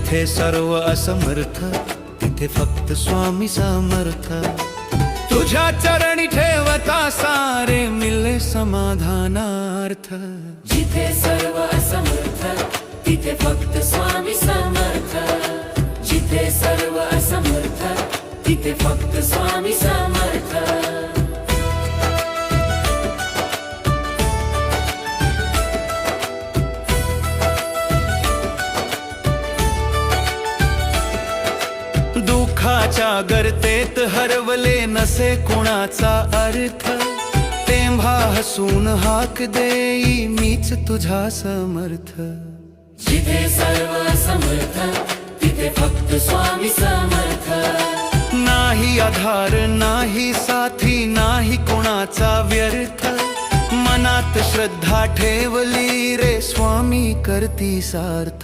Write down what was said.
जिथे सर्व असमर्थ तिथे फक्त स्वामी समर्थ। तुझ्या चरणी ठेवता सारे मिले समाधानार्थ। जिथे सर्व असमर्थ तिथे फक्त स्वामी समर्थ। जिथे सर्व असमर्थ तिथे फक्त स्वामी समर्थ। दुःखाच्या गर्तेत हरवले नसे कुणाचा अर्थ, तेव्हा हसून हाक देई मीच तुझा समर्थ। जिथे सर्व समर्थ तिथे फक्त स्वामी समर्थ। नाही आधार नाही साथी नाही कोणाचा व्यर्थ, मनात श्रद्धा ठेवली रे स्वामी करती सार्थ।